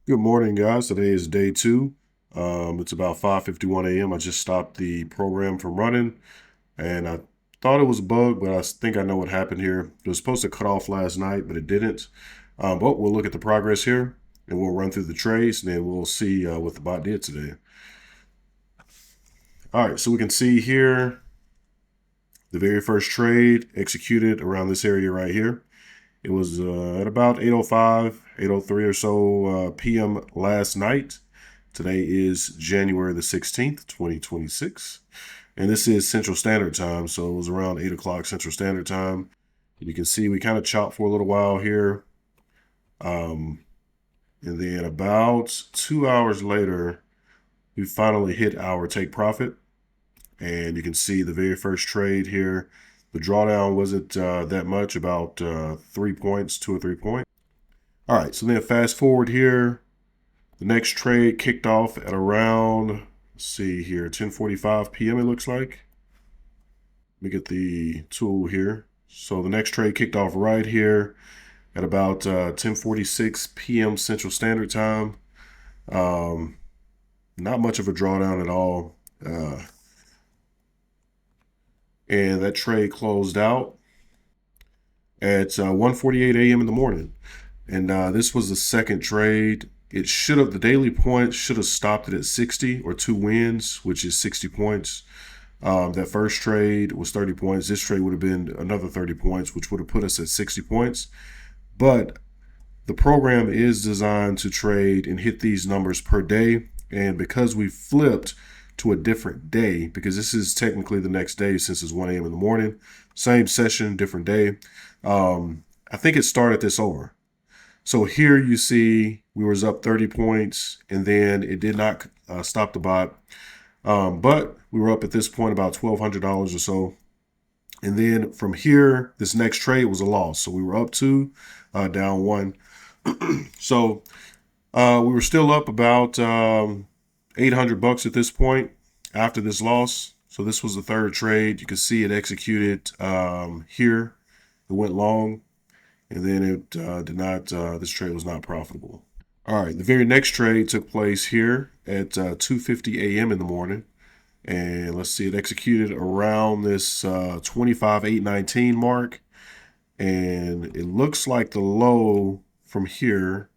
Good morning, guys. Today is day two. It's about 5:51 a.m. I just stopped the program from running, and I thought it was a bug, but I think I know what happened here. It was supposed to cut off last night, but it didn't. But we'll look at the progress here, and we'll run through the trades, and then we'll see what the bot did today. All right, so we can see here the very first trade executed around this area right here. It was at about 8:05, 8:03 or so p.m. last night. Today is January the 16th, 2026. And this is Central Standard Time, so it was around 8 o'clock Central Standard Time. You can see we kind of chopped for a little while here. And then about 2 hours later, we finally hit our take profit. And you can see the very first trade here. The drawdown wasn't that much, about 3 points, 2 or 3 points. All right, so then fast forward here. The next trade kicked off at around, let's see here, 10:45 p.m. it looks like. Let me get the tool here. So the next trade kicked off right here at about 10:46 p.m. Central Standard Time. Not much of a drawdown at all. And that trade closed out at 1:48 a.m. in the morning. And this was the second trade. The daily points should have stopped it at 60 or 2 wins, which is 60 points. That first trade was 30 points. This trade would have been another 30 points, which would have put us at 60 points. But the program is designed to trade and hit these numbers per day. And because we flipped to a different day, because this is technically the next day since it's 1 a.m. in the morning, same session, different day, I think it started this over. So here you see we was up 30 points, and then it did not stop the bot. But we were up at this point about $1,200 or so. And then from here, this next trade was a loss. So we were up 2, down 1. So we were still up about $800 at this point after this loss. So this was the third trade. You can see it executed here. It went long. And then it did not, this trade was not profitable. All right, the very next trade took place here at 2:50 a.m. in the morning. And let's see, it executed around this 25,819 mark. And it looks like the low from here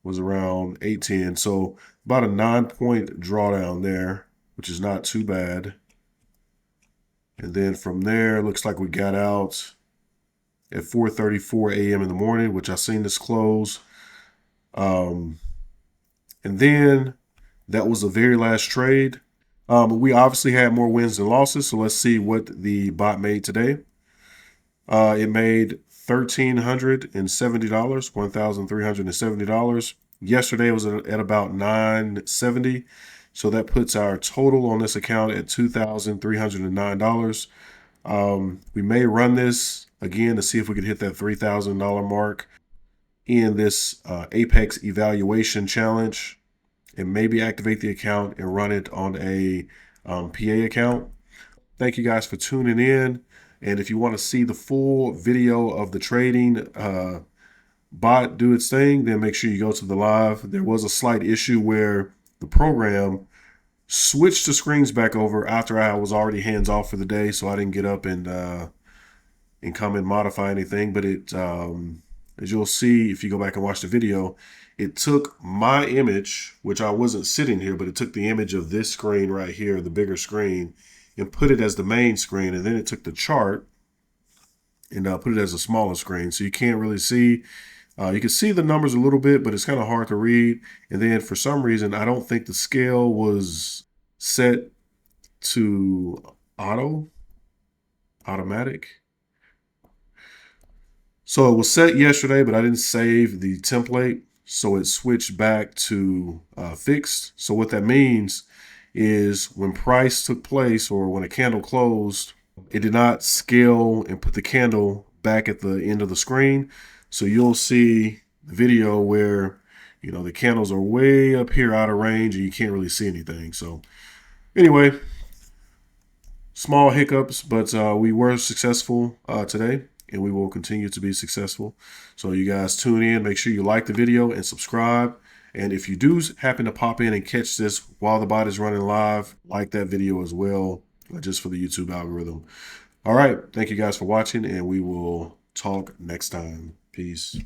was around 810. So about a 9-point drawdown there, which is not too bad. And then from there, it looks like we got out at 4:34 a.m. in the morning, which I seen this close. And then that was the very last trade. We obviously had more wins than losses, so let's see what the bot made today. It made $1,370, $1,370. Yesterday was at about $970, so that puts our total on this account at $2,309. We may run this again to see if we could hit that $3,000 mark in this Apex evaluation challenge, and maybe activate the account and run it on a PA account. Thank you guys for tuning in. And if you want to see the full video of the trading bot do its thing, then make sure you go to the live. There was a slight issue where the program switched the screens back over after I was already hands off for the day, so I didn't get up and come and modify anything. But it, as you'll see if you go back and watch the video, it took my image, which I wasn't sitting here, but it took the image of this screen right here, the bigger screen, and put it as the main screen. And then it took the chart and put it as a smaller screen. So you can't really see. You can see the numbers a little bit, but it's kind of hard to read. And then for some reason, I don't think the scale was set to automatic. So it was set yesterday, but I didn't save the template. So it switched back to fixed. So what that means is when price took place or when a candle closed, it did not scale and put the candle back at the end of the screen. So you'll see the video where, you know, the candles are way up here out of range and you can't really see anything. So anyway, small hiccups, but we were successful today. and we will continue to be successful. So you guys tune in, make sure you like the video and subscribe. And if you do happen to pop in and catch this while the bot is running live, like that video as well, just for the YouTube algorithm. All right. Thank you guys for watching, and we will talk next time. Peace.